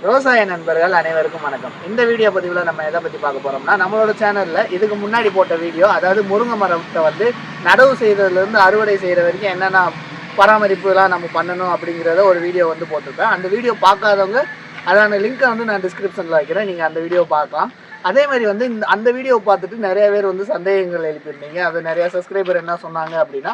விவசாய நண்பர்கள் அனைவருக்கும் வணக்கம். இந்த வீடியோ பதிவில் நம்ம எதை பற்றி பார்க்க போகிறோம்னா, நம்மளோட சேனலில் இதுக்கு முன்னாடி போட்ட வீடியோ, அதாவது முருங்கை மரத்தை வந்து நடவு செய்கிறதுலேருந்து அறுவடை செய்கிற வரைக்கும் என்னென்ன பராமரிப்புலாம் நம்ம பண்ணணும் அப்படிங்கிறத ஒரு வீடியோ வந்து போட்டிருப்பேன். அந்த வீடியோ பார்க்காதவங்க அதான லிங்க்கை வந்து நான் டிஸ்கிரிப்ஷனில் வைக்கிறேன், நீங்கள் அந்த வீடியோ பார்க்கலாம். அதே மாதிரி வந்து அந்த வீடியோவை பார்த்துட்டு நிறைய பேர் வந்து சந்தேகங்கள் எழுப்பியிருந்தீங்க. அது நிறையா சப்ஸ்கிரைபர் என்ன சொன்னாங்க அப்படின்னா,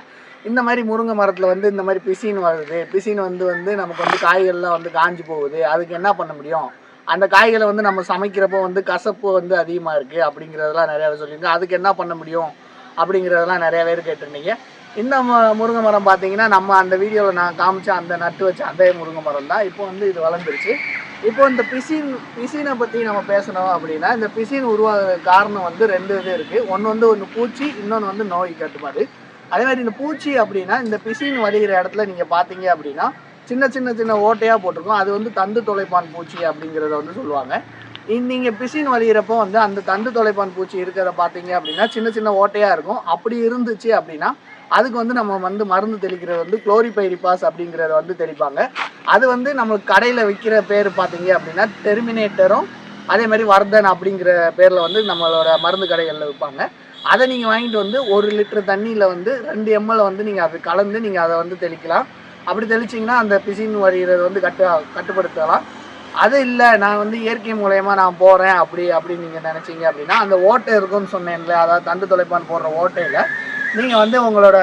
இந்த மாதிரி முருங்கை மரத்தில் வந்து இந்த மாதிரி பிசின் வருது, பிசின் வந்து நமக்கு வந்து காய்கள்லாம் வந்து காஞ்சி போகுது, அதுக்கு என்ன பண்ண முடியும், அந்த காய்களை வந்து நம்ம சமைக்கிறப்போ வந்து கசப்பு வந்து அதிகமாக இருக்குது அப்படிங்கிறதெல்லாம் நிறையா பேர் சொல்லியிருங்க. அதுக்கு என்ன பண்ண முடியும் அப்படிங்கிறதெல்லாம் நிறையா பேர் கேட்டிருந்தீங்க. இந்த முருங்கை மரம் பார்த்தீங்கன்னா, நம்ம அந்த வீடியோவில் நான் காமிச்ச அந்த நட்டு வச்ச அதே முருங்கை மரம் தான். இப்போ வந்து இது வளர்ந்துருச்சு. இப்போ இந்த பிசினை பற்றி நம்ம பேசணும் அப்படின்னா, இந்த பிசின் உருவாக காரணம் வந்து 2 இது இருக்குது. ஒன்று பூச்சி, இன்னொன்று வந்து நோய் கட்டுப்பாடு. அதே மாதிரி இந்த பூச்சி அப்படின்னா, இந்த பிசின் வலிகிற இடத்துல நீங்கள் பார்த்தீங்க அப்படின்னா சின்ன ஓட்டையாக போட்டிருக்கோம். அது வந்து தண்டு தொலைப்பான் பூச்சி அப்படிங்கிறத வந்து சொல்லுவாங்க. நீங்கள் பிசின் வலிகிறப்போ வந்து அந்த தண்டு தொலைப்பான் பூச்சி இருக்கிறத பார்த்தீங்க அப்படின்னா சின்ன ஓட்டையாக இருக்கும். அப்படி இருந்துச்சு அப்படின்னா அதுக்கு வந்து நம்ம வந்து மருந்து தெளிக்கிறது வந்து குளோரிபைரிபாஸ் அப்படிங்கிறத வந்து தெளிப்பாங்க. அது வந்து நம்மளுக்கு கடையில் விற்கிற பேர் பார்த்தீங்க அப்படின்னா டெர்மினேட்டரும் அதே மாதிரி வர்தன் அப்படிங்கிற பேரில் வந்து நம்மளோட மருந்து கடைகளில் விற்பாங்க. அதை நீங்கள் வாங்கிட்டு வந்து 1 லிட்டர் தண்ணியில் வந்து 2 ml வந்து நீங்கள் அது கலந்து நீங்கள் அதை வந்து தெளிக்கலாம். அப்படி தெளிச்சிங்கன்னா அந்த பிசின் வருகிறது வந்து கட்டுப்படுத்தலாம். அது இல்லை, நான் வந்து இயற்கை மூலயமா நான் போகிறேன் அப்படின்னு நீங்கள் நினச்சிங்க அப்படின்னா, அந்த ஓட்டை இருக்குன்னு சொன்னேன்ல, அதாவது தண்டு தொலைப்பான் போடுற ஓட்டையில் நீங்கள் வந்து உங்களோட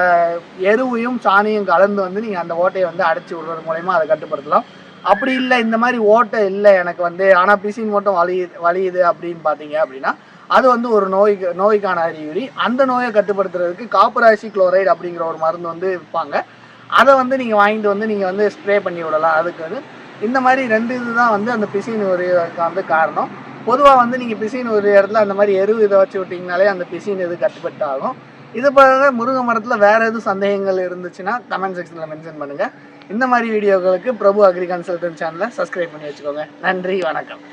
எருவையும் சாணியும் கலந்து வந்து நீங்கள் அந்த ஓட்டையை வந்து அடைச்சி விடுறது மூலயமா அதை கட்டுப்படுத்தலாம். அப்படி இல்லை, இந்த மாதிரி ஓட்டை இல்லை எனக்கு வந்து, ஆனால் பிசின் மட்டும் வலியுது அப்படின்னு பார்த்தீங்க அப்படின்னா, அது வந்து ஒரு நோய்க்கான அறிகுறி. அந்த நோயை கட்டுப்படுத்துறதுக்கு காப்பர் ஆக்சி குளோரைடு அப்படிங்கிற ஒரு மருந்து வந்து விற்பாங்க. அதை வந்து நீங்கள் வாங்கிட்டு வந்து நீங்கள் வந்து ஸ்ப்ரே பண்ணி விடலாம். அதுக்கு வந்து இந்த மாதிரி 2 இது தான் வந்து அந்த பிசின் உரியதுக்கு வந்து காரணம். பொதுவாக வந்து நீங்கள் பிசின் ஒரு இடத்துல அந்த மாதிரி எருவு இதை வச்சு விட்டிங்கனாலே அந்த பிசின் இது கட்டுப்பட்டு ஆகும். இது போக முருங்கை மரத்தில் வேறு எதுவும் சந்தேகங்கள் இருந்துச்சுன்னா கமெண்ட் செக்ஷனில் மென்ஷன் பண்ணுங்கள். இந்த மாதிரி வீடியோக்களுக்கு பிரபு அக்ரி கன்சல்டன்ட் சேனலை சப்ஸ்கிரைப் பண்ணி வச்சுக்கோங்க. நன்றி, வணக்கம்.